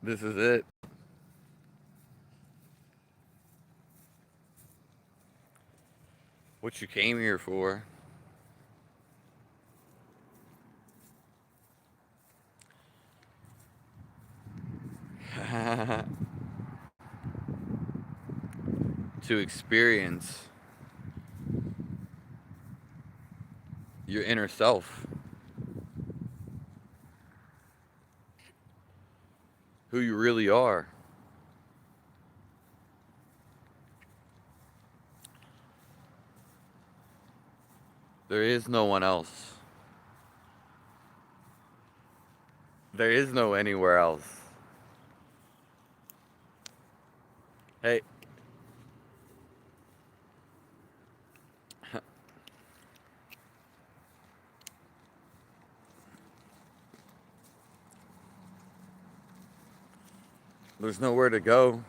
This is it. What you came here for. To experience your inner self, who you really are. There is no one else. There is no anywhere else. Hey, there's nowhere to go.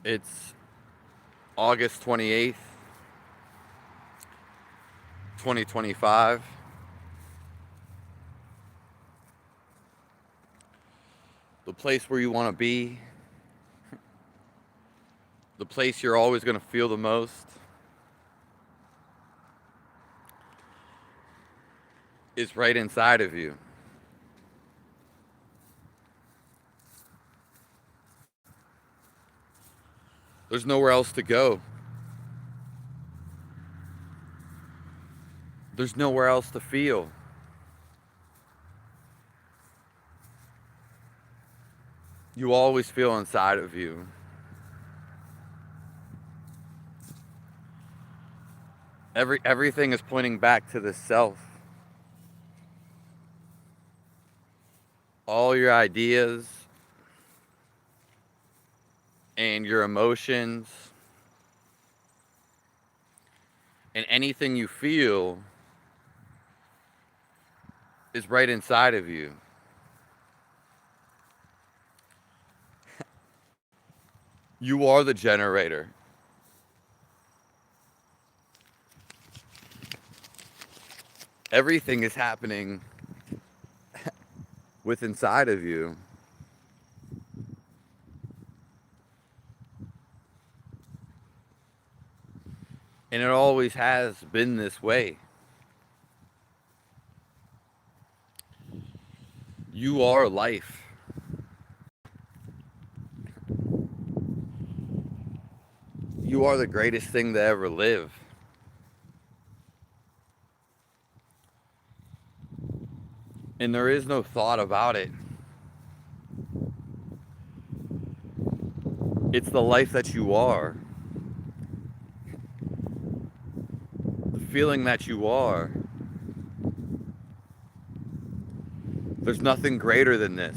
It's August 28th, 2025. The place where you want to be, the place you're always going to feel the most, is right inside of you. There's nowhere else to go. There's nowhere else to feel. You always feel inside of you. Everything is pointing back to the self. All your ideas and your emotions and anything you feel is right inside of you. You are the generator. Everything is happening with inside of you. And it always has been this way. You are life. You are the greatest thing to ever live. And there is no thought about it. It's the life that you are. The feeling that you are. There's nothing greater than this.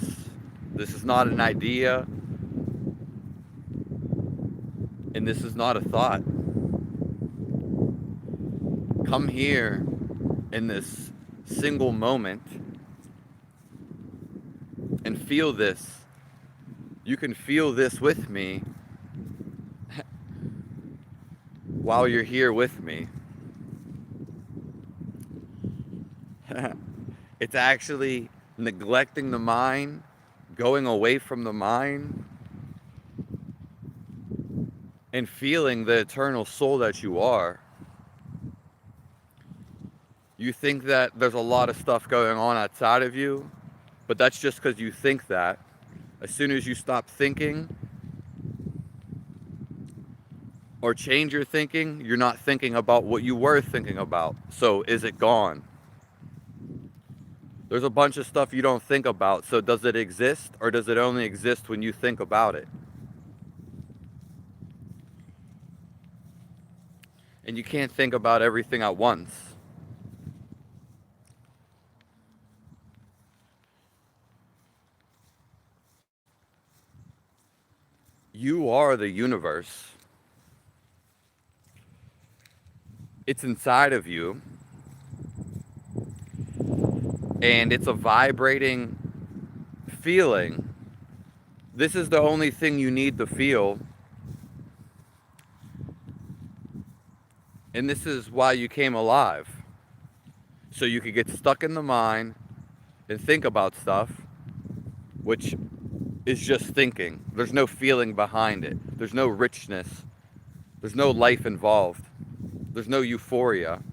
This is not an idea. And this is not a thought. Come here in this single moment and feel this. You can feel this with me while you're here with me. It's actually neglecting the mind, going away from the mind, and feeling the eternal soul that you are. You think that there's a lot of stuff going on outside of you, but that's just because you think that. As soon as you stop thinking or change your thinking, you're not thinking about what you were thinking about. So is it gone? There's a bunch of stuff you don't think about. So does it exist, or does it only exist when you think about it? And you can't think about everything at once. You are the universe. It's inside of you. And it's a vibrating feeling. This is the only thing you need to feel. And this is why you came alive. So you could get stuck in the mind and think about stuff, which is just thinking. There's no feeling behind it. There's no richness. There's no life involved. There's no euphoria.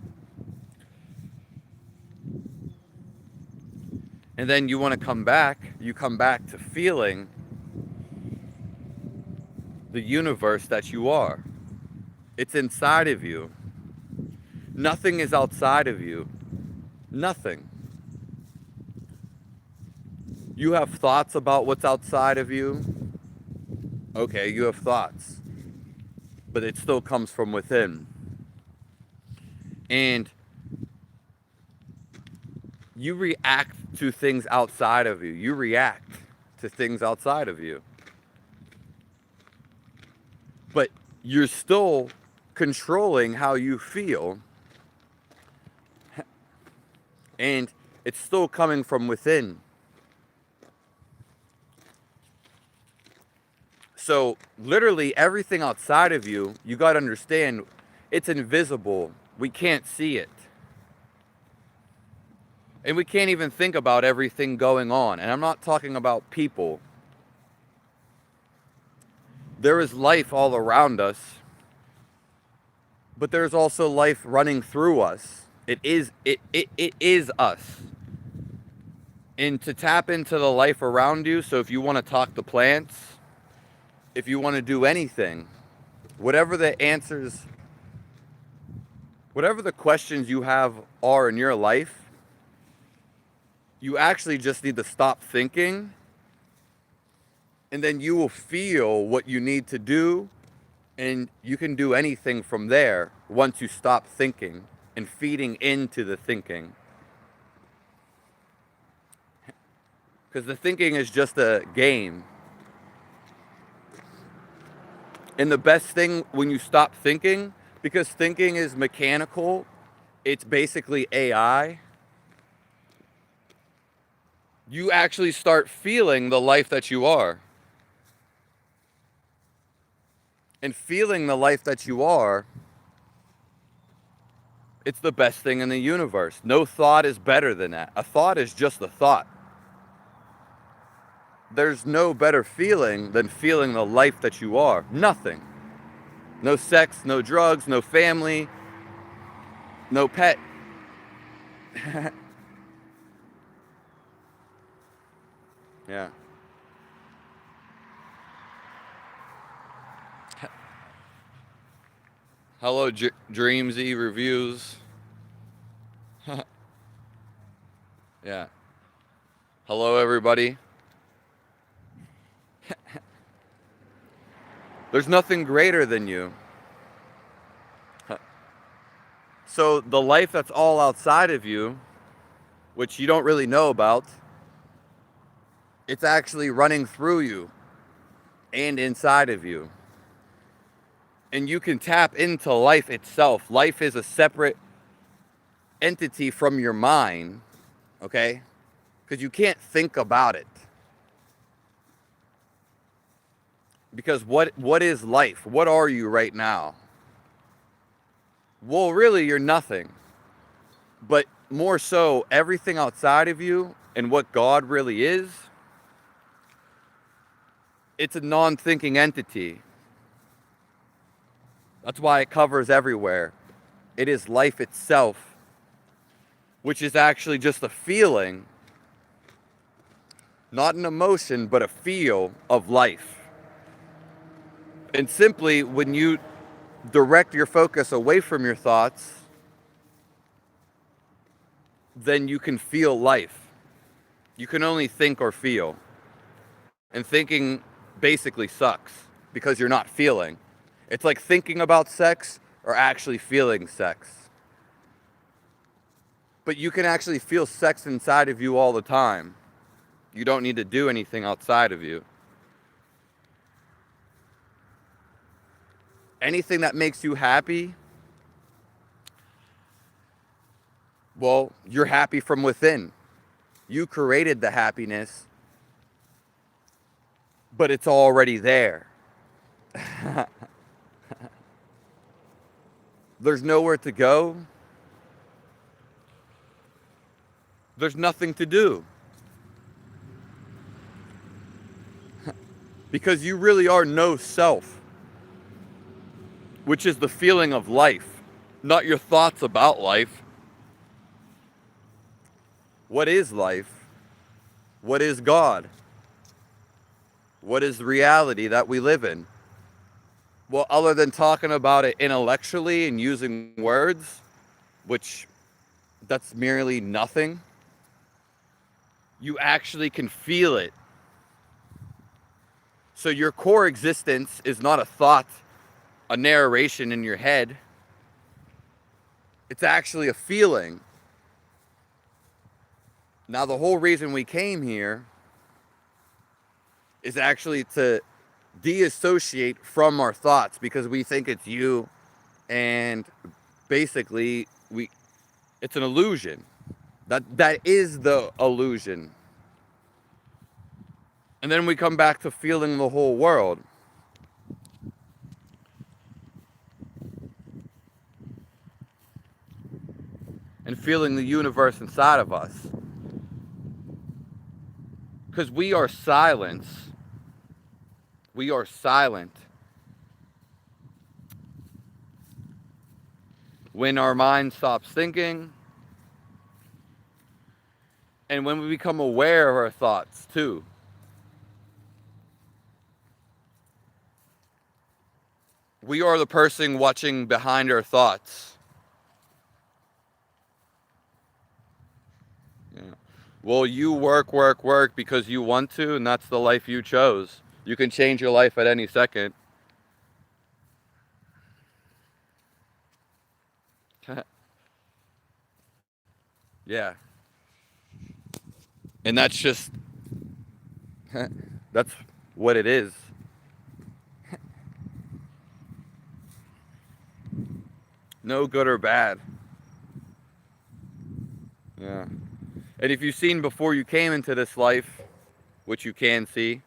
And then you want to come back, you come back to feeling the universe that you are. It's inside of you. Nothing is outside of you. Nothing. You have thoughts about what's outside of you. Okay, you have thoughts. But it still comes from within. And you react to things outside of you. You react to things outside of you. But you're still controlling how you feel. And it's still coming from within. So literally everything outside of you, you got to understand, it's invisible. We can't see it. And we can't even think about everything going on. And I'm not talking about people. There is life all around us, but there's also life running through us. It is us. And to tap into the life around you, so if you want to talk to plants, if you want to do anything, whatever the answers, whatever the questions you have are in your life, you actually just need to stop thinking, and then you will feel what you need to do, and you can do anything from there once you stop thinking and feeding into the thinking. Because the thinking is just a game. And the best thing when you stop thinking, because thinking is mechanical, it's basically AI, you actually start feeling the life that you are. And feeling the life that you are, it's the best thing in the universe. No thought is better than that. A thought is just a thought. There's no better feeling than feeling the life that you are. Nothing. No sex, no drugs, no family, no pet. Yeah. Hello, Dreamsy Reviews. Yeah. Hello, everybody. There's nothing greater than you. So the life that's all outside of you, which you don't really know about, it's actually running through you and inside of you. And you can tap into life itself. Life is a separate entity from your mind, okay? Because you can't think about it. Because what is life? What are you right now? Well, really, you're nothing. But more so, everything outside of you and what God really is, it's a non-thinking entity. That's why it covers everywhere. It is life itself, which is actually just a feeling, not an emotion, but a feel of life. And simply, when you direct your focus away from your thoughts, then you can feel life. You can only think or feel. And thinking basically sucks because you're not feeling. It's like thinking about sex or actually feeling sex. But you can actually feel sex inside of you all the time. You don't need to do anything outside of you. Anything that makes you happy, well, you're happy from within. You created the happiness, but it's already there. There's nowhere to go. there's nothing to do. Because you really are no self, which is the feeling of life, not your thoughts about life. What is life? What is God? What is the reality that we live in? Well, other than talking about it intellectually and using words, which that's merely nothing, you actually can feel it. So your core existence is not a thought, a narration in your head. It's actually a feeling. Now, the whole reason we came here is actually to deassociate from our thoughts, because we think it's you, and basically it's an illusion. That is the illusion. And then we come back to feeling the whole world. And feeling the universe inside of us. Because we are silence. We are silent. When our mind stops thinking, and when we become aware of our thoughts too. We are the person watching behind our thoughts. Yeah. Well, you work because you want to, and that's the life you chose. You can change your life at any second. Yeah. And that's just, that's what it is. No good or bad. Yeah. And if you've seen before you came into this life, which you can see,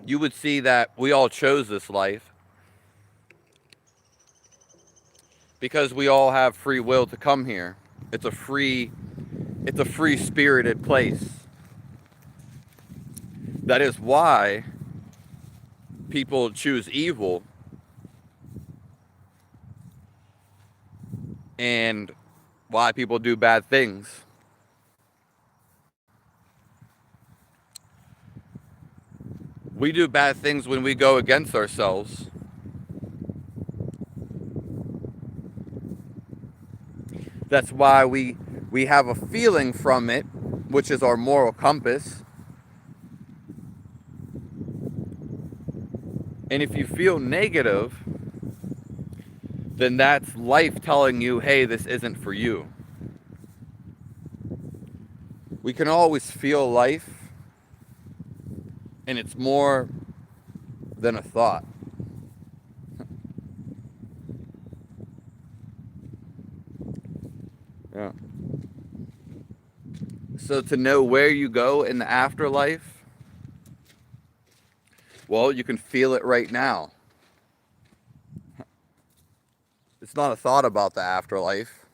you would see that we all chose this life because we all have free will to come here. It's a free spirited place. That is why people choose evil and why people do bad things. We do bad things when we go against ourselves. That's why we have a feeling from it, which is our moral compass. And if you feel negative, then that's life telling you, hey, this isn't for you. We can always feel life, and it's more than a thought. Yeah. So to know where you go in the afterlife, well, you can feel it right now. It's not a thought about the afterlife.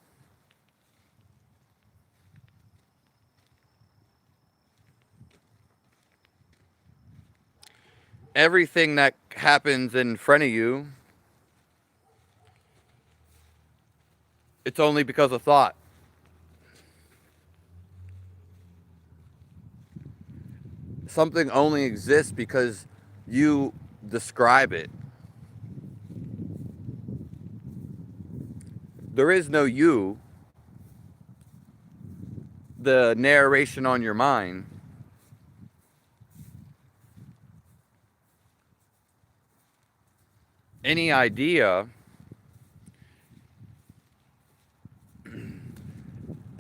Everything that happens in front of you, it's only because of thought. Something only exists because you describe it. There is no you. The narration on your mind. Any idea,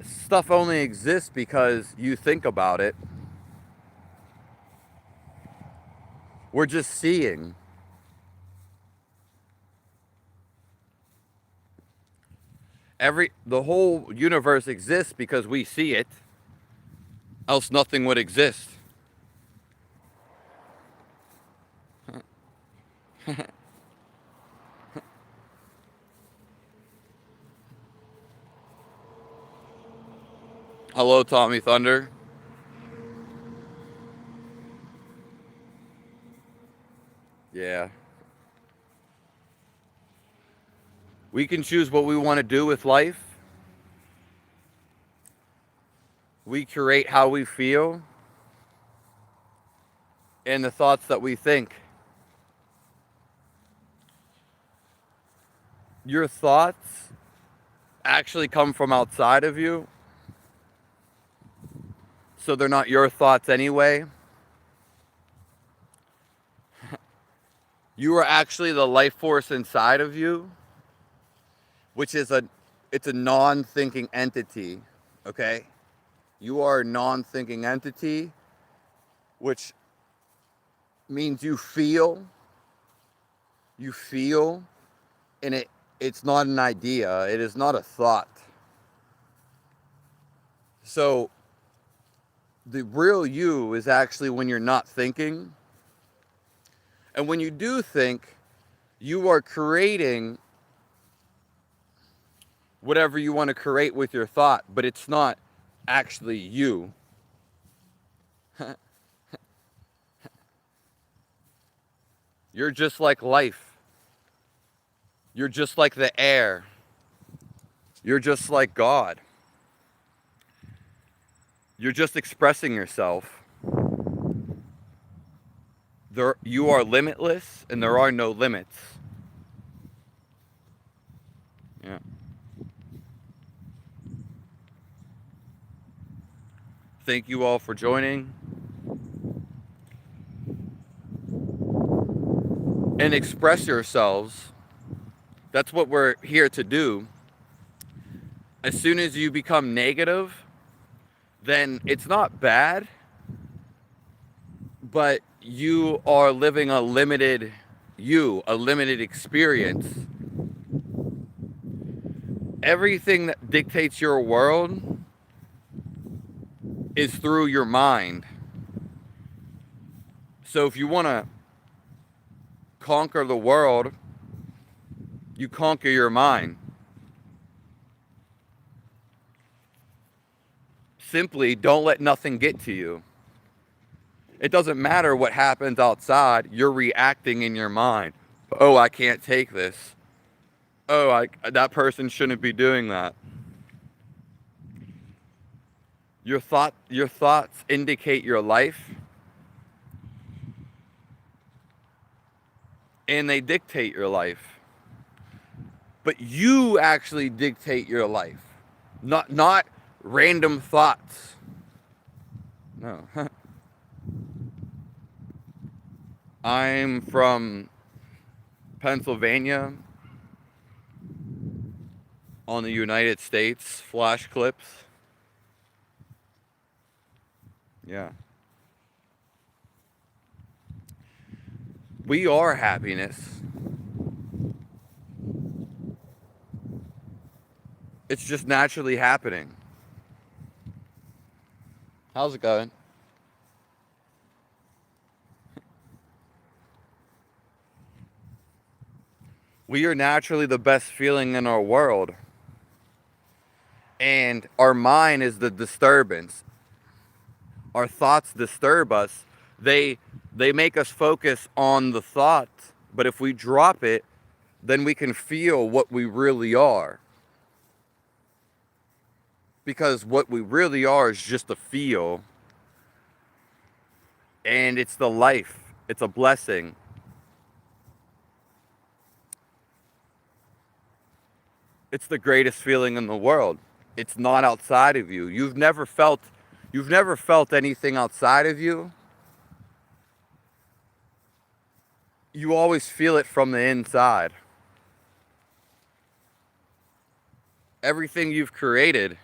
stuff only exists because you think about it. We're just seeing. The whole universe exists because we see it, else nothing would exist. Hello, Tommy Thunder. Yeah. We can choose what we want to do with life. We curate how we feel and the thoughts that we think. Your thoughts actually come from outside of you, so they're not your thoughts anyway. You are actually the life force inside of you, which is it's a non-thinking entity, okay? You are a non-thinking entity, which means you feel, and it's not an idea, it is not a thought. So the real you is actually when you're not thinking. And when you do think, you are creating whatever you want to create with your thought, but it's not actually you. You're just like life. You're just like the air. You're just like God. You're just expressing yourself. You are limitless, and there are no limits. Yeah. Thank you all for joining. And express yourselves. That's what we're here to do. As soon as you become negative, then it's not bad, but you are living a limited experience. Everything that dictates your world is through your mind. So if you want to conquer the world, you conquer your mind. Simply don't let nothing get to you. It doesn't matter what happens outside, you're reacting in your mind. Oh, I can't take this. Oh, that person shouldn't be doing that. Your thoughts indicate your life, and they dictate your life. But you actually dictate your life, not random thoughts. No. I'm from Pennsylvania, on the United States. Flash clips. Yeah. We are happiness. It's just naturally happening. How's it going? We are naturally the best feeling in our world. And our mind is the disturbance. Our thoughts disturb us. They make us focus on the thought, but if we drop it, then we can feel what we really are. Because what we really are is just a feel. And it's the life. It's a blessing. It's the greatest feeling in the world. It's not outside of you. You've never felt anything outside of you. You always feel it from the inside. Everything you've created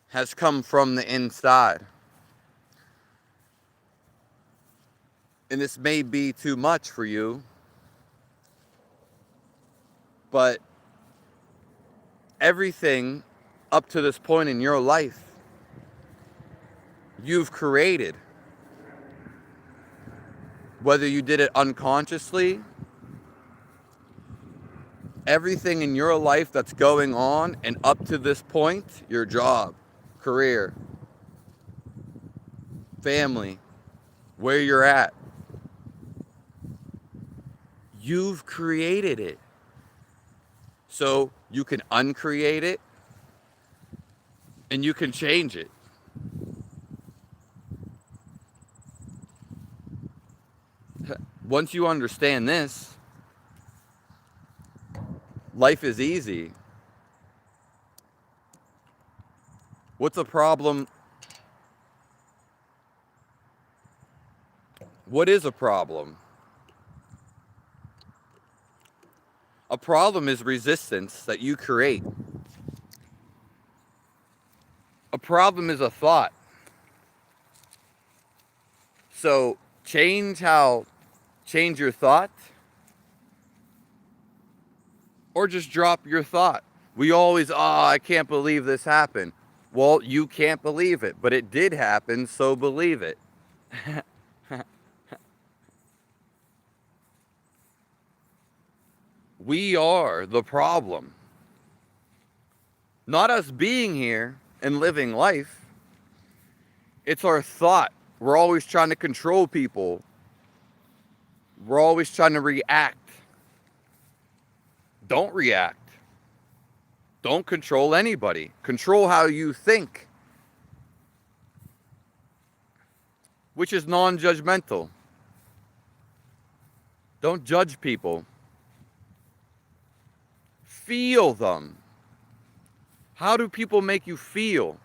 has come from the inside. And this may be too much for you, but everything up to this point in your life, you've created. Whether you did it unconsciously, everything in your life that's going on and up to this point, your job, career, family, where you're at, you've created it. So you can uncreate it and you can change it. Once you understand this, life is easy. What's a problem? What is a problem? A problem is resistance that you create. A problem is a thought. So change your thought, or just drop your thought. We always, I can't believe this happened. Well, you can't believe it, but it did happen, so believe it. We are the problem. Not us being here and living life. It's our thought. We're always trying to control people. We're always trying to react. Don't react. Don't control anybody. Control how you think, which is non-judgmental. Don't judge people. Feel them. How do people make you feel?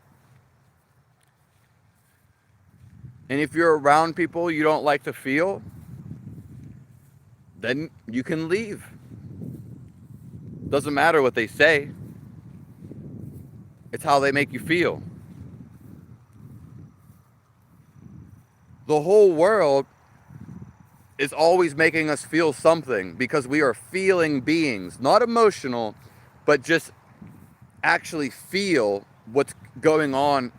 And if you're around people you don't like to feel, then you can leave. Doesn't matter what they say. It's how they make you feel. The whole world is always making us feel something because we are feeling beings, not emotional, but just actually feel what's going on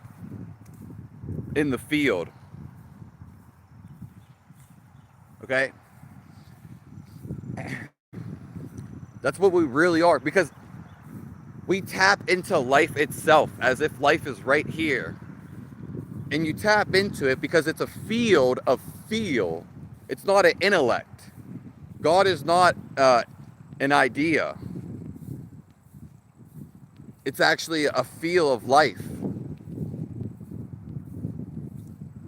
in the field. Okay? That's what we really are, because we tap into life itself as if life is right here. And you tap into it because it's a field of feel. It's not an intellect. God is not an idea. It's actually a feel of life.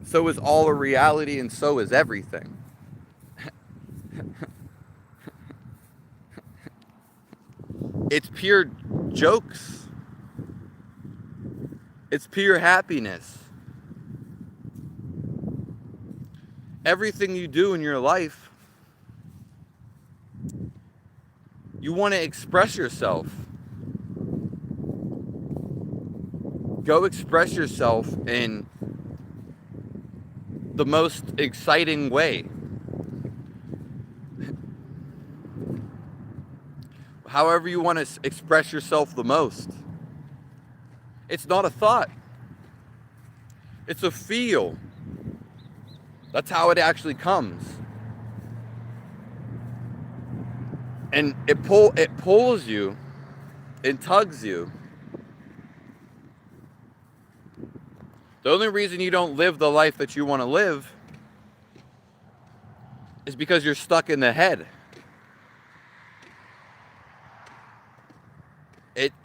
So is all a reality, and so is everything. It's pure jokes. It's pure happiness. Everything you do in your life, you want to express yourself. Go express yourself in the most exciting way. However you want to express yourself the most. It's not a thought. It's a feel. That's how it actually comes. And it pulls you and tugs you. The only reason you don't live the life that you want to live is because you're stuck in the head.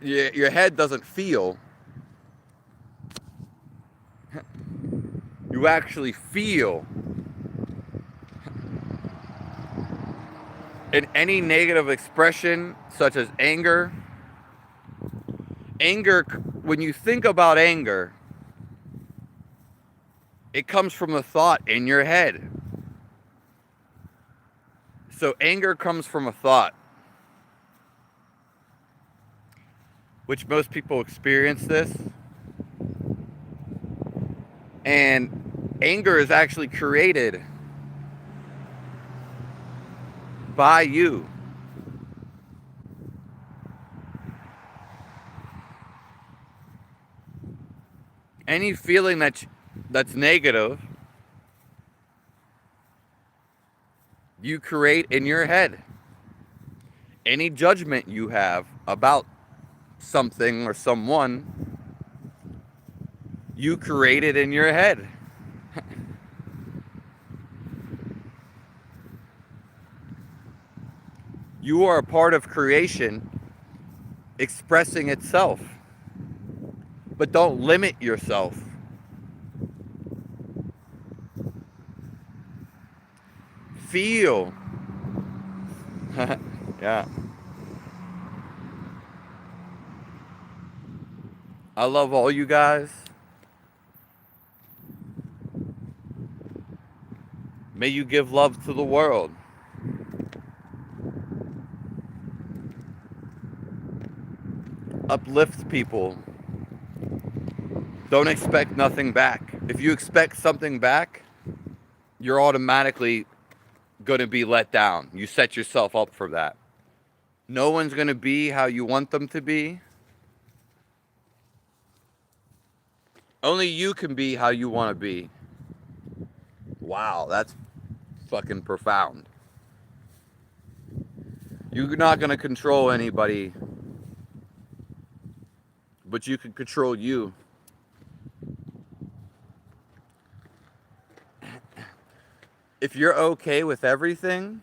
Your head doesn't feel. You actually feel. And any negative expression, such as anger, when you think about anger, it comes from a thought in your head. So anger comes from a thought, which most people experience this. And anger is actually created by you. Any feeling that's negative, you create in your head. Any judgment you have about something or someone, you created in your head. You are a part of creation expressing itself. But don't limit yourself. Feel. Yeah. I love all you guys. May you give love to the world. Uplift people. Don't expect nothing back. If you expect something back, you're automatically going to be let down. You set yourself up for that. No one's going to be how you want them to be. Only you can be how you want to be. Wow, that's fucking profound. You're not going to control anybody, but you can control you. If you're okay with everything,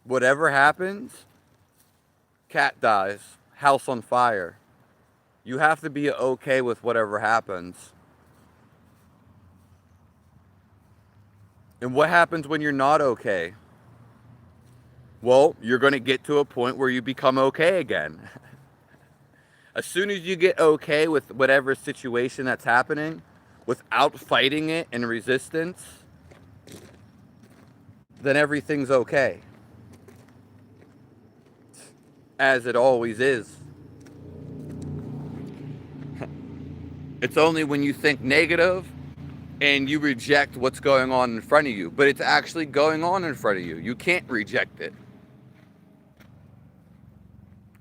whatever happens, cat dies, house on fire. You have to be okay with whatever happens. And what happens when you're not okay? Well, you're going to get to a point where you become okay again. As soon as you get okay with whatever situation that's happening, without fighting it in resistance, then everything's okay. As it always is. It's only when you think negative and you reject what's going on in front of you, but it's actually going on in front of you. You can't reject it.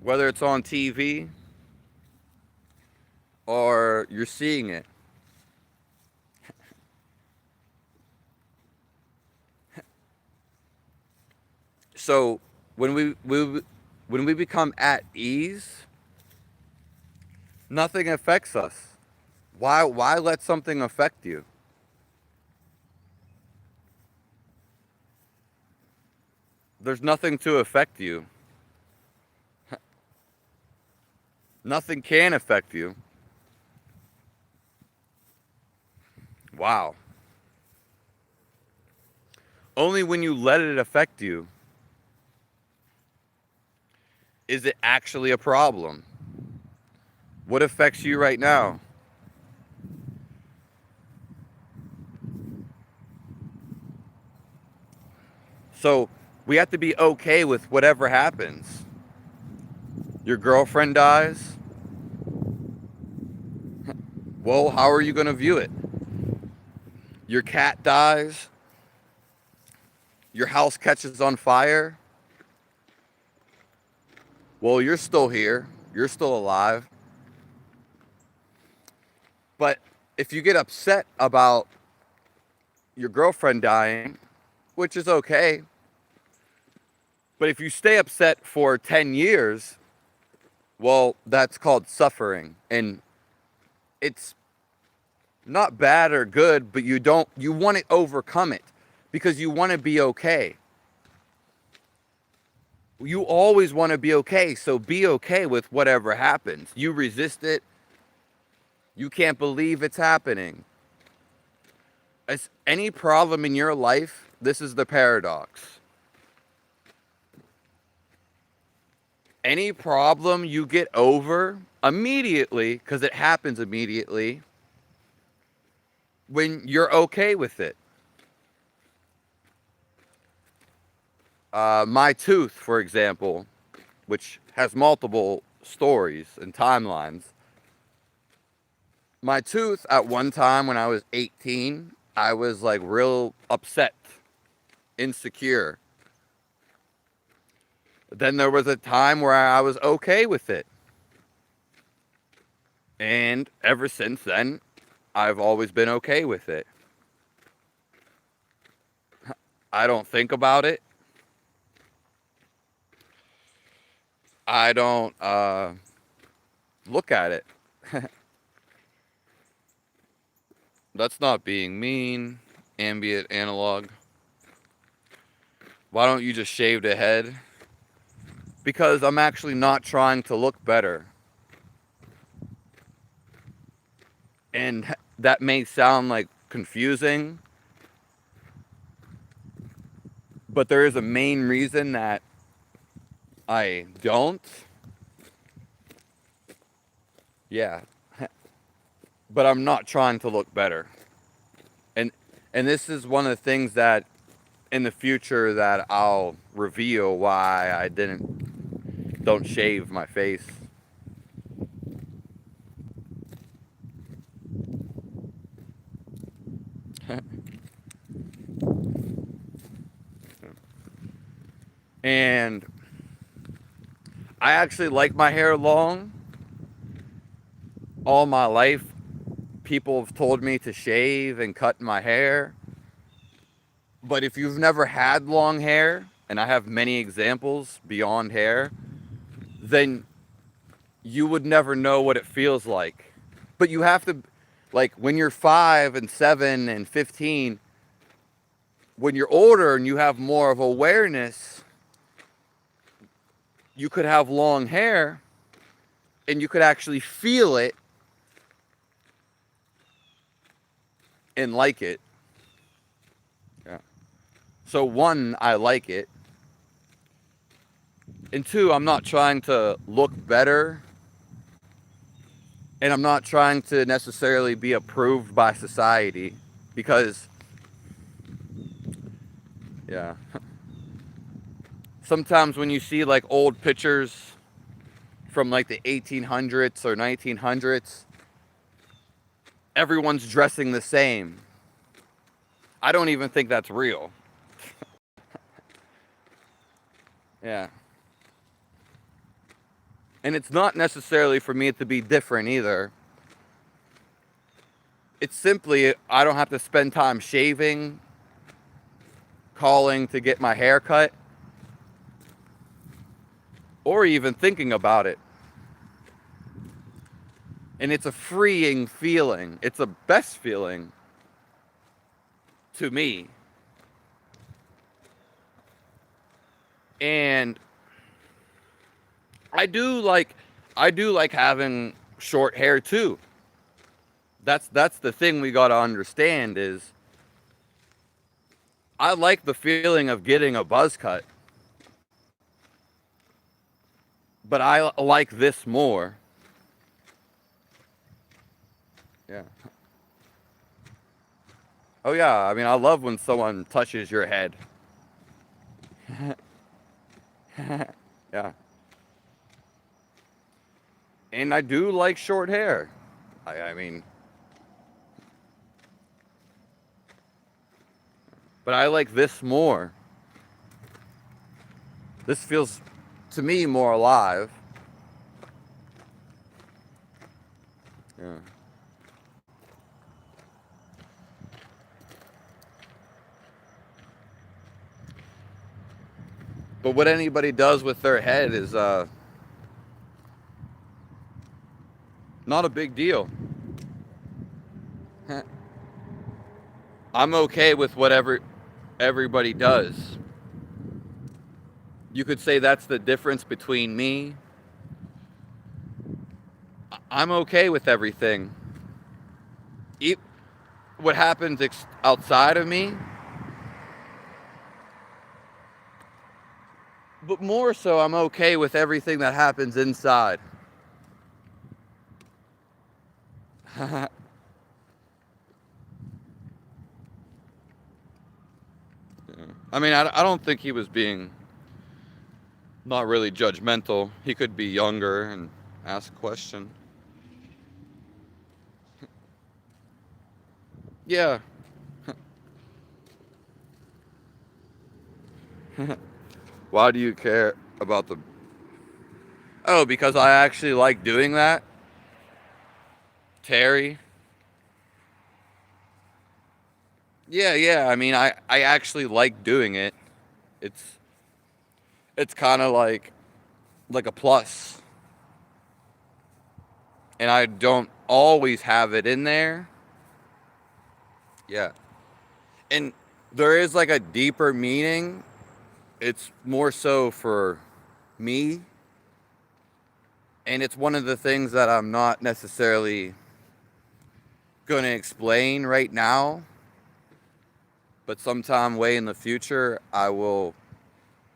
Whether it's on TV or you're seeing it. So when we become at ease, nothing affects us. Why let something affect you? There's nothing to affect you. Nothing can affect you. Wow. Only when you let it affect you is it actually a problem. What affects you right now? So we have to be okay with whatever happens. Your girlfriend dies. Well, how are you going to view it? Your cat dies. Your house catches on fire. Well, you're still here. You're still alive. But if you get upset about your girlfriend dying, which is okay, but if you stay upset for 10 years, well, that's called suffering. And it's not bad or good, but you want to overcome it because you want to be okay. You always want to be okay, so be okay with whatever happens. You resist it. You can't believe it's happening. As any problem in your life, this is the paradox. Any problem you get over immediately, because it happens immediately, when you're okay with it. My tooth, for example, which has multiple stories and timelines. My tooth, at one time when I was 18, I was like real upset, insecure. Then there was a time where I was okay with it. And ever since then, I've always been okay with it. I don't think about it. I don't look at it. That's not being mean. Ambient analog. Why don't you just shave the head? Because I'm actually not trying to look better. And that may sound like confusing, but there is a main reason that I don't. Yeah. But I'm not trying to look better. And and this is one of the things that in the future that I'll reveal why I don't shave my face. And I actually like my hair long. All my life, people have told me to shave and cut my hair. But if you've never had long hair, and I have many examples beyond hair, then you would never know what it feels like. But you have to, like, when you're 5 and 7 and 15, when you're older and you have more of awareness, you could have long hair and you could actually feel it and like it. Yeah. So one, I like it. And two, I'm not trying to look better. And I'm not trying to necessarily be approved by society. Because, yeah. Sometimes when you see like old pictures from like the 1800s or 1900s, everyone's dressing the same. I don't even think that's real. Yeah. And it's not necessarily for me to be different either. It's simply I don't have to spend time shaving, calling to get my hair cut, or even thinking about it. And it's a freeing feeling. It's a best feeling to me. And I do like having short hair too. That's the thing we got to understand is I like the feeling of getting a buzz cut. But I like this more. Yeah. Oh yeah, I mean I love when someone touches your head. Yeah. And I do like short hair. I mean, but I like this more. This feels to me more alive. Yeah. But what anybody does with their head is not a big deal. I'm okay with whatever everybody does. You could say that's the difference between me. I'm okay with everything. What happens outside of me, but more so, I'm okay with everything that happens inside. I mean, I don't think he was being not really judgmental. He could be younger and ask a question. Yeah. Why do you care about the... Oh, because I actually like doing that? Terry? Yeah. I mean, I actually like doing it. It's kind of like like a plus. And I don't always have it in there. Yeah. And there is like a deeper meaning. It's more so for me. And it's one of the things that I'm not necessarily going to explain right now. But sometime way in the future, I will,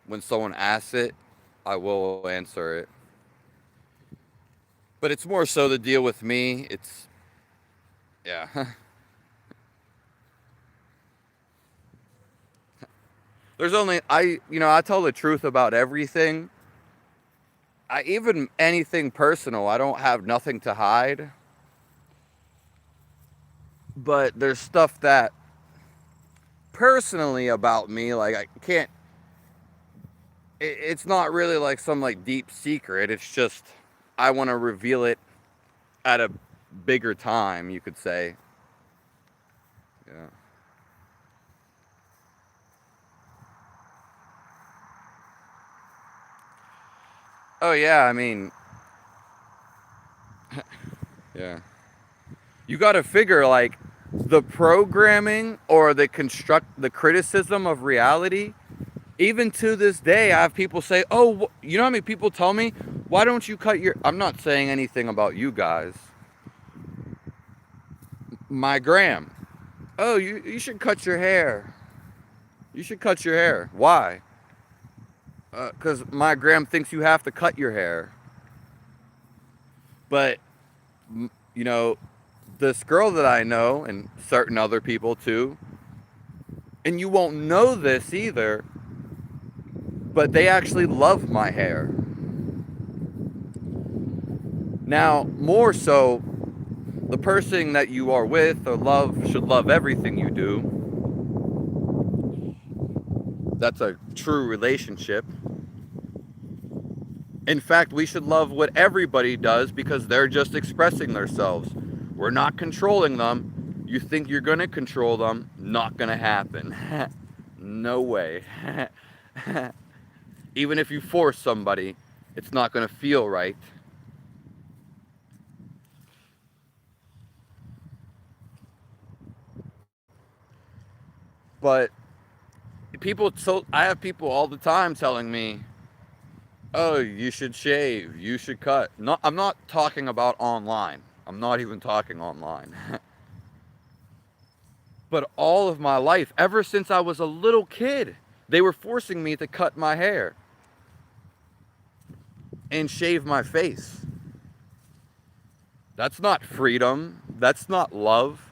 when someone asks it, I will answer it. But it's more so to deal with me. It's, yeah. There's only, I tell the truth about everything. Even anything personal, I don't have nothing to hide. But there's stuff that personally about me, like I can't, it's not really like some like deep secret. It's just, I want to reveal it at a bigger time, you could say. Yeah. Oh yeah, I mean, yeah. You got to figure like the programming or the criticism of reality. Even to this day, I have people say, "Oh, you know how many people tell me, why don't you cut your?" I'm not saying anything about you guys. My gram. Oh, you should cut your hair. You should cut your hair. Why? Because my gram thinks you have to cut your hair. But you know, this girl that I know and certain other people too, and you won't know this either, but they actually love my hair. Now, more so, the person that you are with or love should love everything you do. That's a true relationship. In fact, we should love what everybody does because they're just expressing themselves. We're not controlling them. You think you're going to control them, not going to happen. No way. Even if you force somebody, it's not going to feel right. But I have people all the time telling me, "Oh, you should shave, you should cut." No, I'm not talking about online. I'm not even talking online. But all of my life, ever since I was a little kid, they were forcing me to cut my hair and shave my face. That's not freedom. That's not love.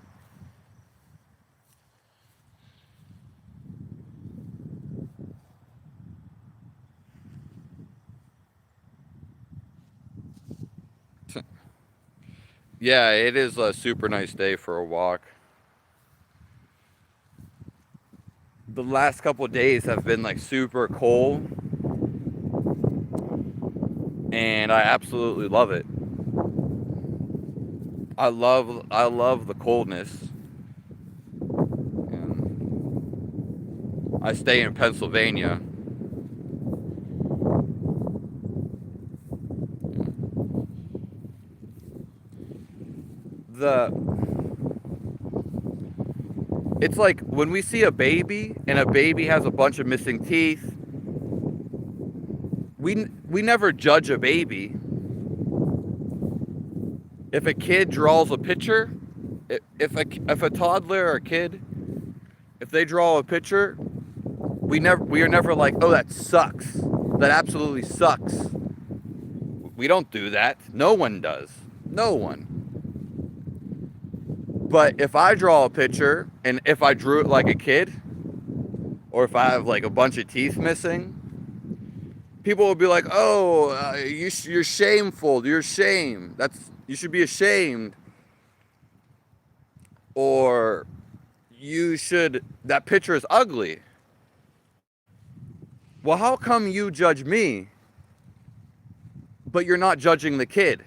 Yeah, it is a super nice day for a walk. The last couple of days have been like super cold, and I absolutely love it. I love the coldness. And I stay in Pennsylvania. The It's like when we see a baby and a baby has a bunch of missing teeth, we never judge a baby. If a kid draws a picture, if a toddler or a kid, if they draw a picture, we are never like, "Oh, that sucks. That absolutely sucks." We don't do that. No one does. No one. But if I draw a picture and if I drew it like a kid, or if I have like a bunch of teeth missing, people will be like, "Oh, you're shameful. You're ashamed. You should be ashamed." Or that picture is ugly. Well, how come you judge me, but you're not judging the kid?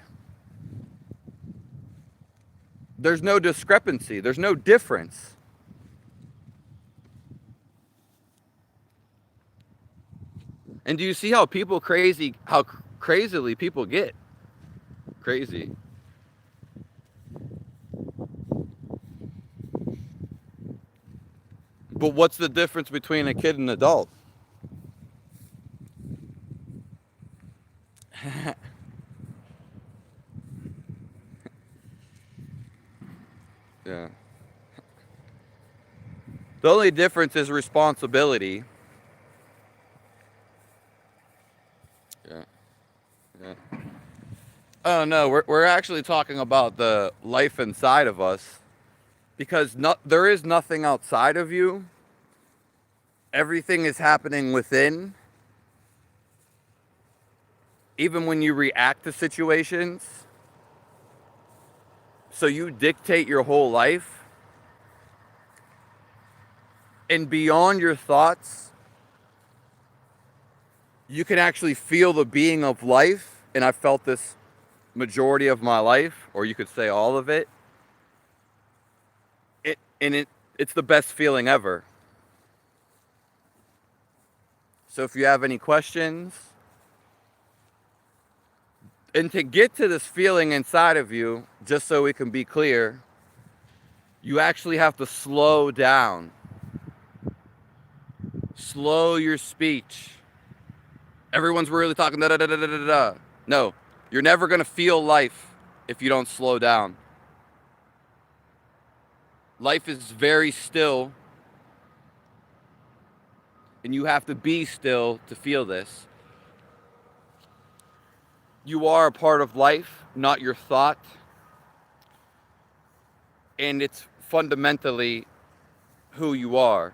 There's no discrepancy. There's no difference. And do you see how crazily people get. Crazy. But what's the difference between a kid and an adult? Yeah. The only difference is responsibility. Yeah. Yeah. Oh no, we're actually talking about the life inside of us, because there is nothing outside of you. Everything is happening within. Even when you react to situations, so you dictate your whole life, and beyond your thoughts, you can actually feel the being of life. And I felt this majority of my life, or you could say all of it. It's the best feeling ever. So if you have any questions, and to get to this feeling inside of you, just so we can be clear, you actually have to slow down. Slow your speech. Everyone's really talking da da da da da da da. No, you're never gonna feel life if you don't slow down. Life is very still, and you have to be still to feel this. You are a part of life, not your thought. And it's fundamentally who you are.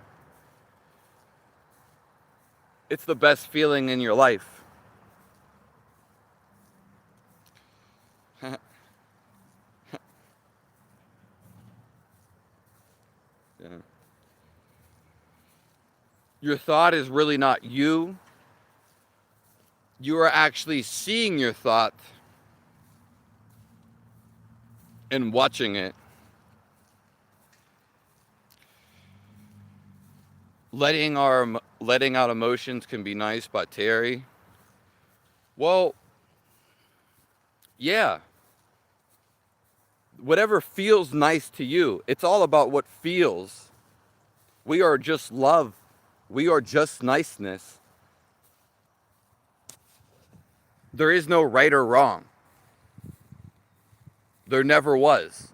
It's the best feeling in your life. Yeah. Your thought is really not you. You are actually seeing your thought and watching it. Letting out emotions can be nice by Terry. Well, yeah. Whatever feels nice to you. It's all about what feels. We are just love. We are just niceness. There is no right or wrong. There never was.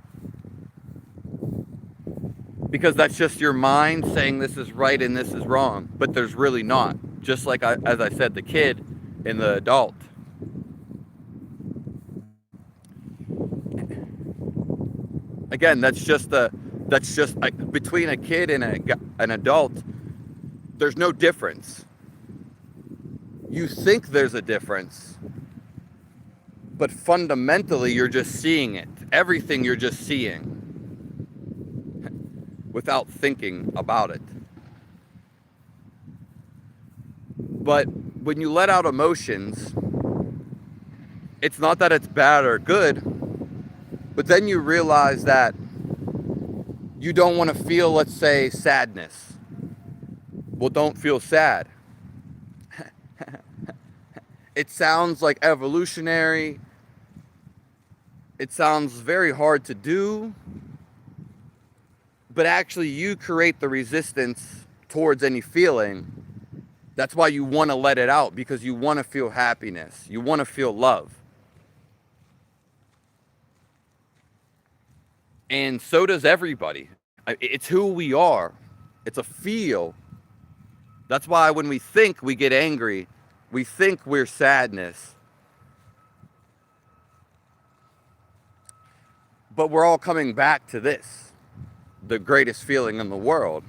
Because that's just your mind saying this is right and this is wrong. But there's really not. Just like, as I said, the kid and the adult. Again, that's just between a kid and an adult, there's no difference. You think there's a difference, but fundamentally you're just seeing it. Everything you're just seeing without thinking about it. But when you let out emotions, it's not that it's bad or good, but then you realize that you don't want to feel, let's say, sadness. Well, don't feel sad. It sounds like evolutionary. It sounds very hard to do. But actually, you create the resistance towards any feeling. That's why you want to let it out, because you want to feel happiness. You want to feel love. And so does everybody. It's who we are. It's a feel. That's why when we think we get angry, we think we're sadness. But we're all coming back to this, the greatest feeling in the world.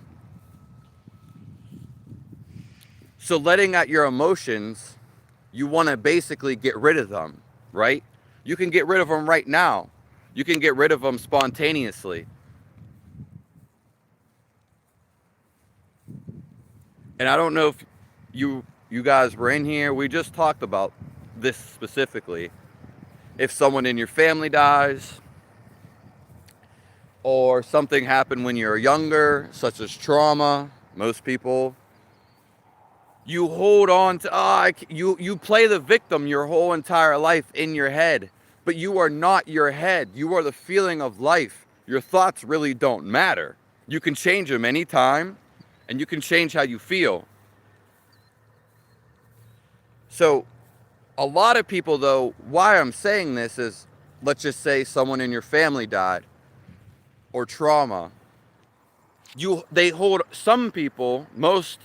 So letting out your emotions, you want to basically get rid of them, right? You can get rid of them right now. You can get rid of them spontaneously. And I don't know if you guys were in here. We just talked about this specifically. If someone in your family dies, or something happened when you were younger, such as trauma, most people, You hold on to, you play the victim your whole entire life in your head, but you are not your head. You are the feeling of life. Your thoughts really don't matter. You can change them anytime, and you can change how you feel. So, a lot of people, though, why I'm saying this is, let's just say someone in your family died, or trauma. They hold, some people, most,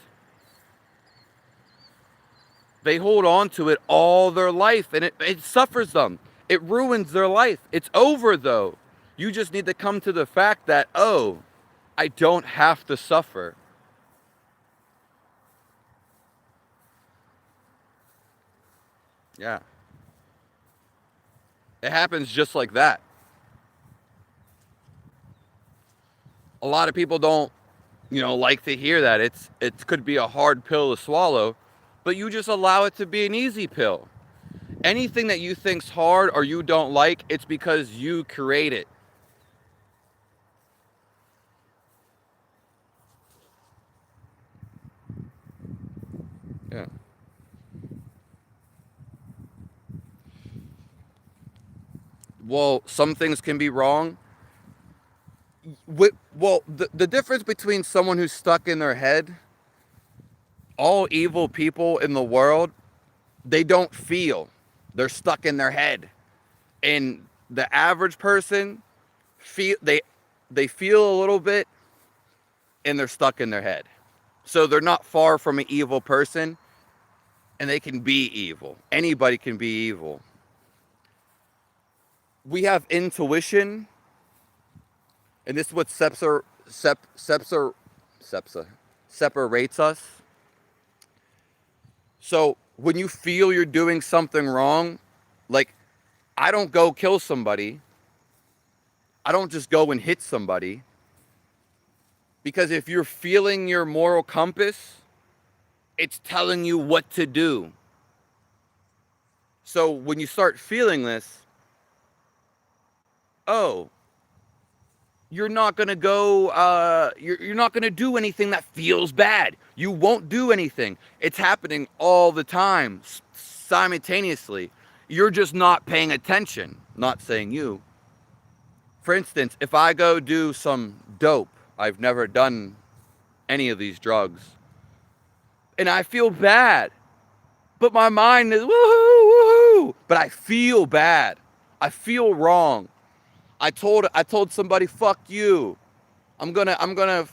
they hold on to it all their life, and it suffers them. It ruins their life. It's over, though. You just need to come to the fact that, oh, I don't have to suffer. Yeah. It happens just like that. A lot of people don't, like to hear that. It could be a hard pill to swallow, but you just allow it to be an easy pill. Anything that you think's hard or you don't like, it's because you create it. Yeah. Well, some things can be wrong. Well, the difference between someone who's stuck in their head, all evil people in the world, they don't feel. They're stuck in their head. And the average person, they feel a little bit, and they're stuck in their head. So they're not far from an evil person, and they can be evil. Anybody can be evil. We have intuition, and this is what separates us. So when you feel you're doing something wrong, like, I don't go kill somebody. I don't just go and hit somebody. Because if you're feeling your moral compass, it's telling you what to do. So when you start feeling this, oh, you're not going to go, you're not going to do anything that feels bad. You won't do anything. It's happening all the time, simultaneously. You're just not paying attention. Not saying you. For instance, if I go do some dope, I've never done any of these drugs, and I feel bad, but my mind is woohoo, woohoo, but I feel bad. I feel wrong. I told somebody, fuck you. I'm gonna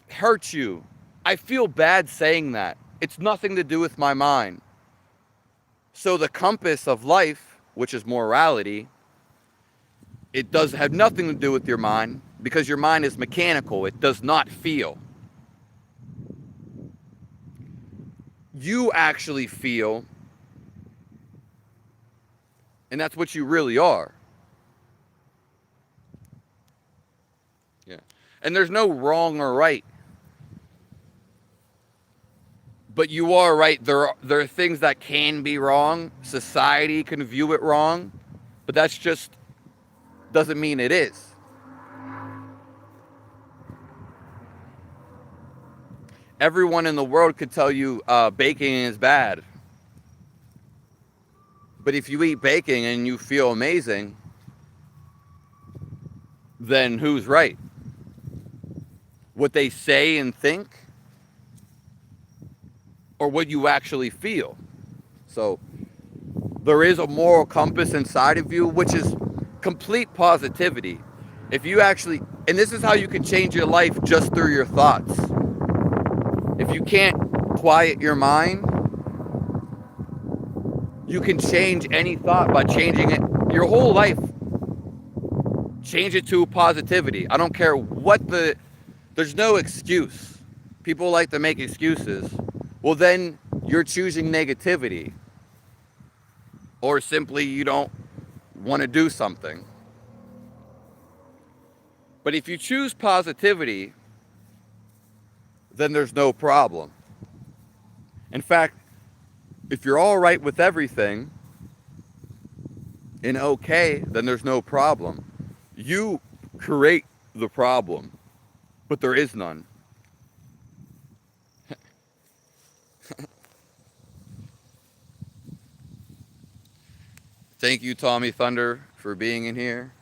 hurt you. I feel bad saying that. It's nothing to do with my mind. So the compass of life, which is morality, it does have nothing to do with your mind, because your mind is mechanical. It does not feel. You actually feel, and that's what you really are. Yeah. And there's no wrong or right. But you are right. There are things that can be wrong. Society can view it wrong, but that's just doesn't mean it is. Everyone in the world could tell you baking is bad. But if you eat baking and you feel amazing, then who's right? What they say and think, or what you actually feel? So there is a moral compass inside of you, which is complete positivity. If you actually, and this is how you can change your life, just through your thoughts. If you can't quiet your mind, you can change any thought by changing it, your whole life. Change it to positivity. I don't care there's no excuse. People like to make excuses. Well, then you're choosing negativity. Or simply you don't want to do something. But if you choose positivity, then there's no problem. In fact, if you're all right with everything and okay, then there's no problem. You create the problem, but there is none. Thank you, Tommy Thunder, for being in here.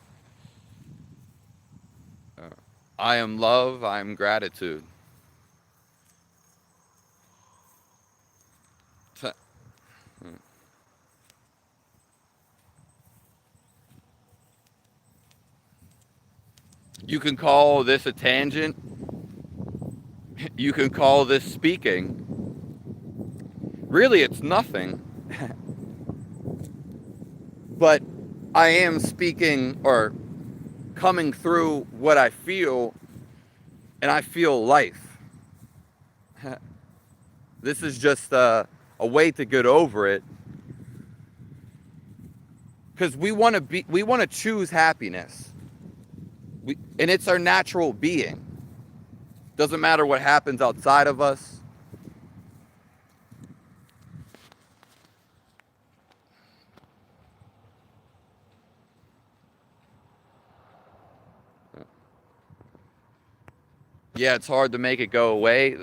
I am love, I am gratitude. You can call this a tangent. You can call this speaking. Really, it's nothing. But I am speaking or coming through what I feel, and I feel life. This is just a way to get over it. Because we want to choose happiness. And it's our natural being. Doesn't matter what happens outside of us. Yeah, it's hard to make it go away.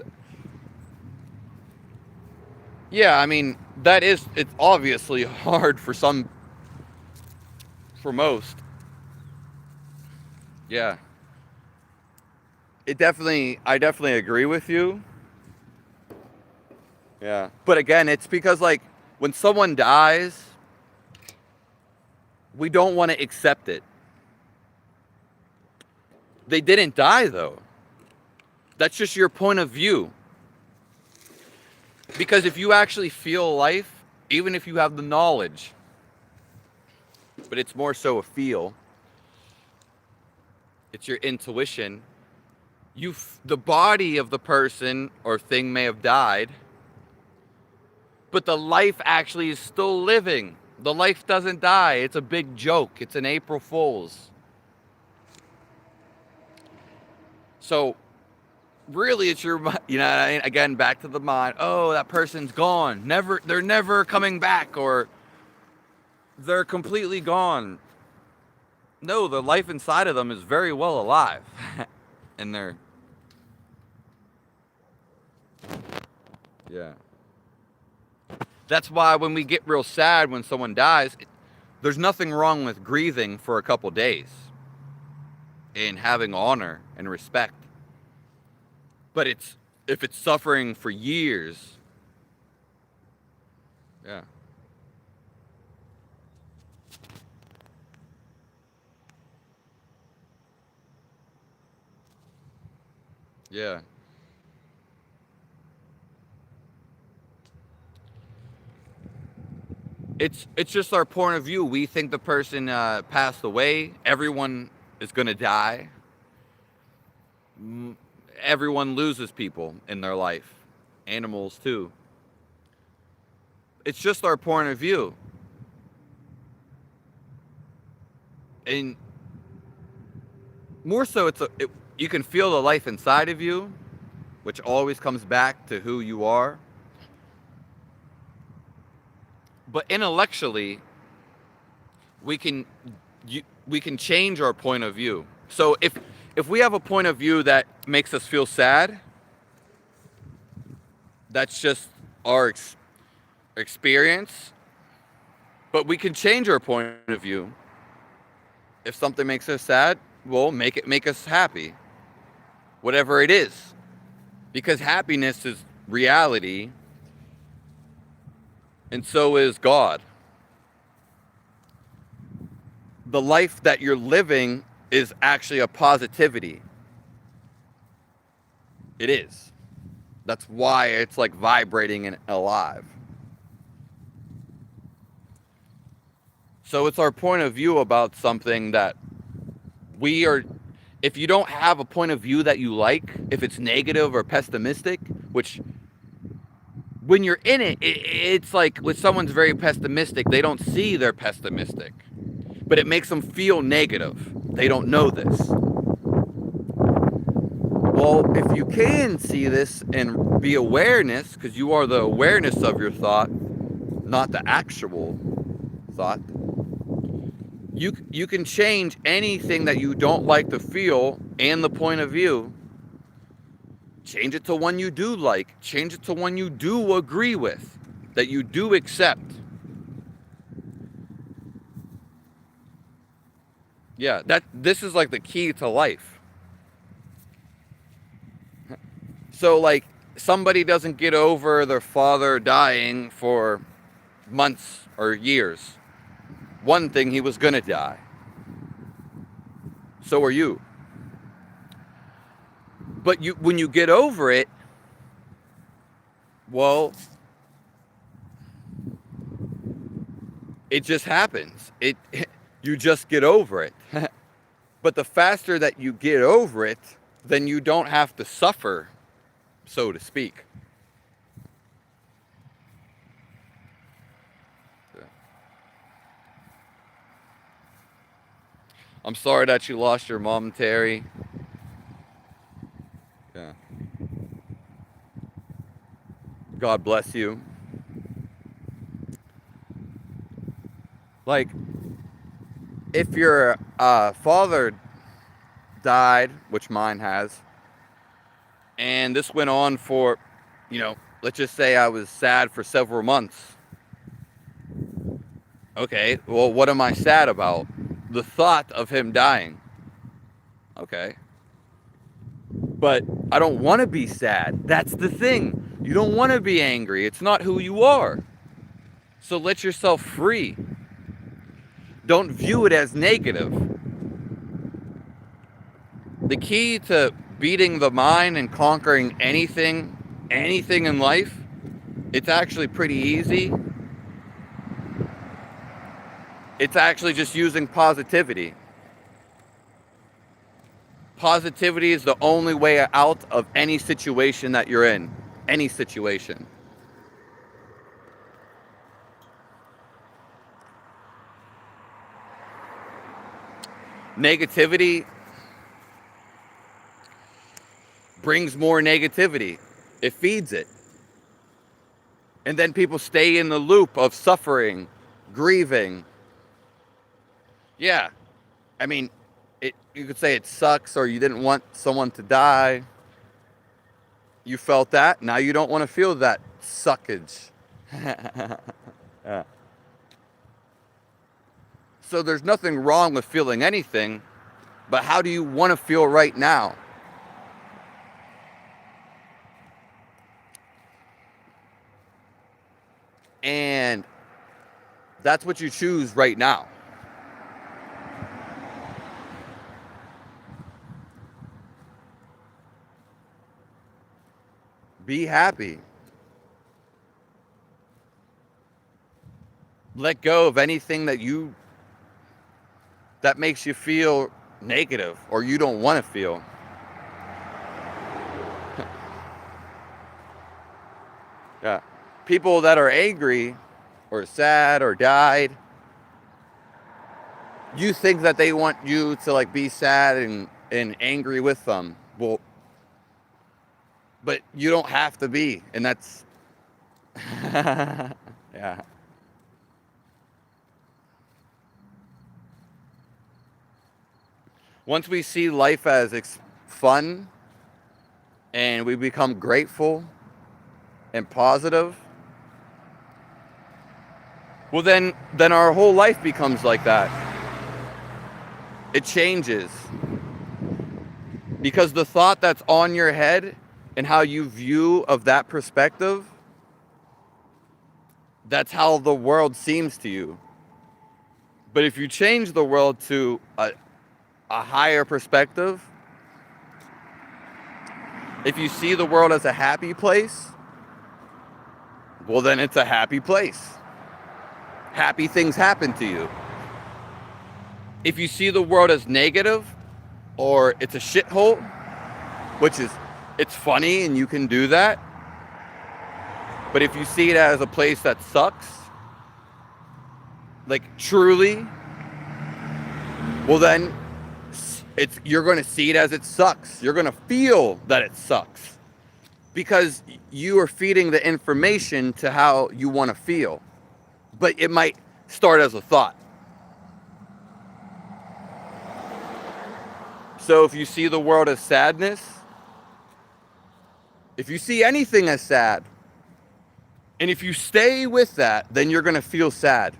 Yeah, I mean, it's obviously hard for most. Yeah. I definitely agree with you. Yeah. But again, it's because, like, when someone dies, we don't want to accept it. They didn't die, though. That's just your point of view. Because if you actually feel life, even if you have the knowledge, but it's more so a feel, it's your intuition, the body of the person or thing may have died, but the life actually is still living. The life doesn't die. It's a big joke. It's an April Fool's. So really, it's your, again, back to the mind. Oh, that person's gone. They're never coming back, or they're completely gone. No, the life inside of them is very well alive. And they're, yeah. That's why when we get real sad when someone dies, there's nothing wrong with grieving for a couple days and having honor and respect. But if it's suffering for years, yeah. Yeah. It's just our point of view. We think the person passed away. Everyone is going to die. Everyone loses people in their life. Animals too. It's just our point of view. And more so, you can feel the life inside of you, which always comes back to who you are. But intellectually, we can change our point of view. So if we have a point of view that makes us feel sad, that's just our experience. But we can change our point of view. If something makes us sad, we'll make it make us happy. Whatever it is. Because happiness is reality. And so is God. The life that you're living is actually a positivity. It is. That's why it's like vibrating and alive. So it's our point of view about something that if you don't have a point of view that you like, if it's negative or pessimistic, which when you're in it, it's like when someone's very pessimistic, they don't see they're pessimistic. But it makes them feel negative. They don't know this. Well, if you can see this and be awareness, because you are the awareness of your thought, not the actual thought, you can change anything that you don't like to feel and the point of view Change it to one you do like. Change it to one you do agree with, that you do accept. Yeah, this is like the key to life. So like somebody doesn't get over their father dying for months or years. One thing, he was gonna die. So are you. But when you get over it, well, it just happens. You just get over it. But the faster that you get over it, then you don't have to suffer, so to speak. I'm sorry that you lost your mom, Terry. Yeah. God bless you. Like, if your father died, which mine has, and this went on for, let's just say I was sad for several months. Okay, well, what am I sad about? The thought of him dying. Okay. But I don't want to be sad. That's the thing. You don't want to be angry. It's not who you are. So let yourself free. Don't view it as negative. The key to beating the mind and conquering anything in life, it's actually pretty easy. It's actually just using positivity. Positivity is the only way out of any situation that you're in. Any situation. Negativity brings more negativity. It feeds it. And then people stay in the loop of suffering, grieving. Yeah. I mean, you could say it sucks, or you didn't want someone to die. You felt that. Now you don't want to feel that suckage. Yeah. So there's nothing wrong with feeling anything, but how do you want to feel right now? And that's what you choose right now. Be happy. Let go of anything that makes you feel negative or you don't want to feel. Yeah. People that are angry or sad or died, you think that they want you to like be sad and angry with them. Well, but you don't have to be, and that's yeah. Once we see life as fun and we become grateful and positive, well then our whole life becomes like that. It changes. Because the thought that's on your head and how you view of that perspective, that's how the world seems to you. But if you change the world to a higher perspective, if you see the world as a happy place, well then it's a happy place. Happy things happen to you. If you see the world as negative or it's a shithole, which is, it's funny and you can do that. But if you see it as a place that sucks, like truly, well then you're going to see it as it sucks. You're going to feel that it sucks because you are feeding the information to how you want to feel. But it might start as a thought. So if you see the world as sadness, If you see anything as sad, and if you stay with that, then you're going to feel sad.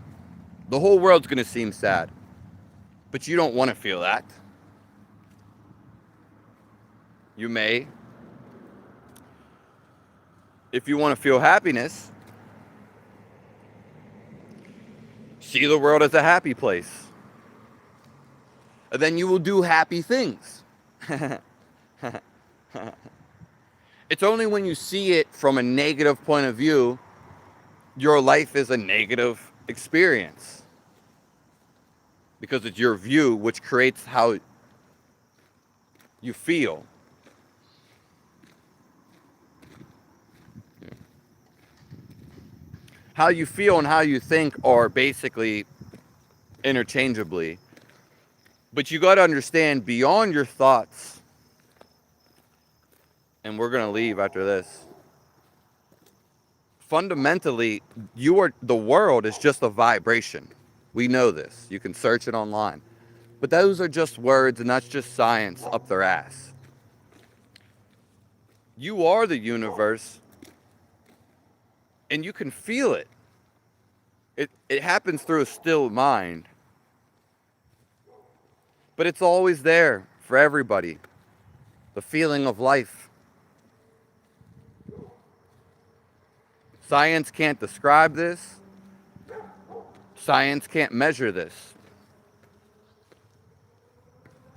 The whole world's going to seem sad. But you don't want to feel that. You may. If you want to feel happiness, see the world as a happy place. And then you will do happy things. It's only when you see it from a negative point of view, your life is a negative experience. Because it's your view which creates how you feel. How you feel and how you think are basically interchangeably. But you got to understand, beyond your thoughts, and we're going to leave after this, fundamentally, the world is just a vibration. We know this. You can search it online. But those are just words, and that's just science up their ass. You are the universe, and you can feel it. It happens through a still mind. But it's always there for everybody. The feeling of life. Science can't describe this. Science can't measure this.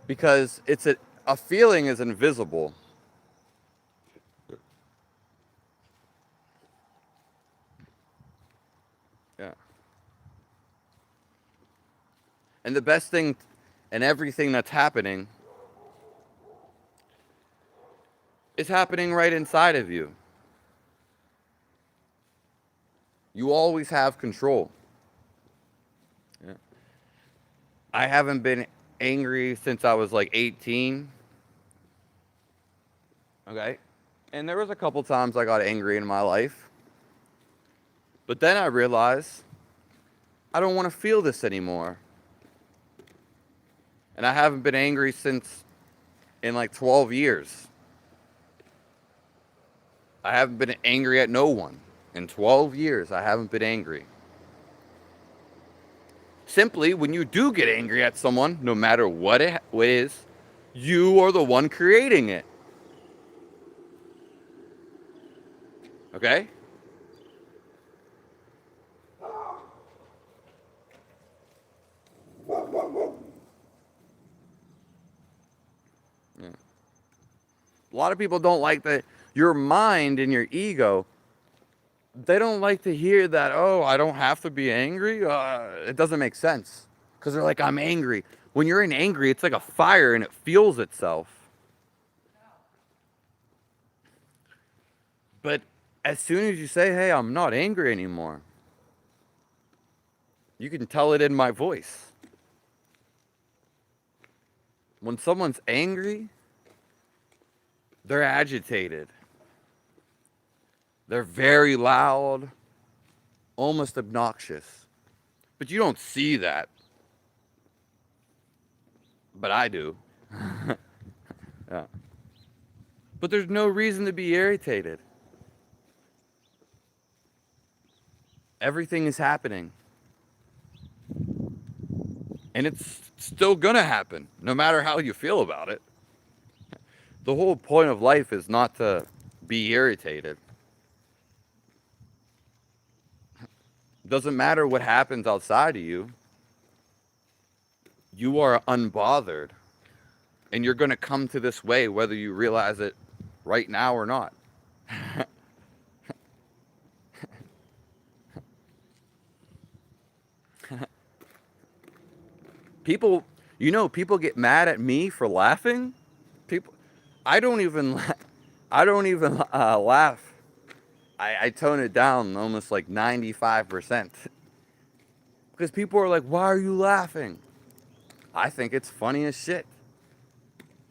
Because a feeling is invisible. Yeah. And the best thing and everything that's happening is happening right inside of you. You always have control. Yeah. I haven't been angry since I was like 18. Okay? And there was a couple times I got angry in my life. But then I realized I don't want to feel this anymore. And I haven't been angry since in like 12 years. I haven't been angry at no one. In 12 years, I haven't been angry. Simply, when you do get angry at someone, no matter what it is, you are the one creating it. Okay? Yeah. A lot of people don't like that. Your mind and your ego, they don't like to hear that, oh, I don't have to be angry. It doesn't make sense. Because they're like, I'm angry. When you're angry, it's like a fire and it fuels itself. But as soon as you say, hey, I'm not angry anymore, you can tell it in my voice. When someone's angry, they're agitated. They're very loud, almost obnoxious. But you don't see that. But I do. Yeah. But there's no reason to be irritated. Everything is happening. And it's still gonna happen, no matter how you feel about it. The whole point of life is not to be irritated. Doesn't matter what happens outside of you. You are unbothered. And you're going to come to this way whether you realize it right now or not. People get mad at me for laughing. I don't even laugh. I tone it down almost like 95%. Because people are like, why are you laughing? I think it's funny as shit.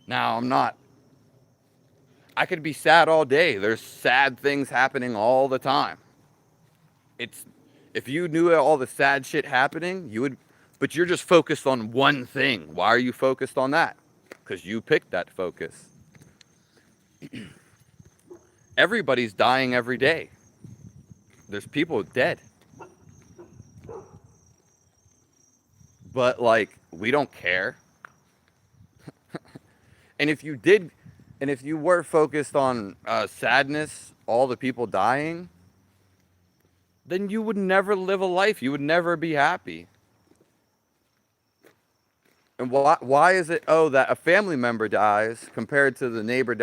Now, I'm not. I could be sad all day. There's sad things happening all the time. If you knew all the sad shit happening, you would, but you're just focused on one thing. Why are you focused on that? Because you picked that focus. everybody's dying every day. There's people dead. But like, we don't care. And if you did, and if you were focused on sadness, all the people dying, then you would never live a life. You would never be happy. And why is it, oh, that a family member dies compared to the neighbor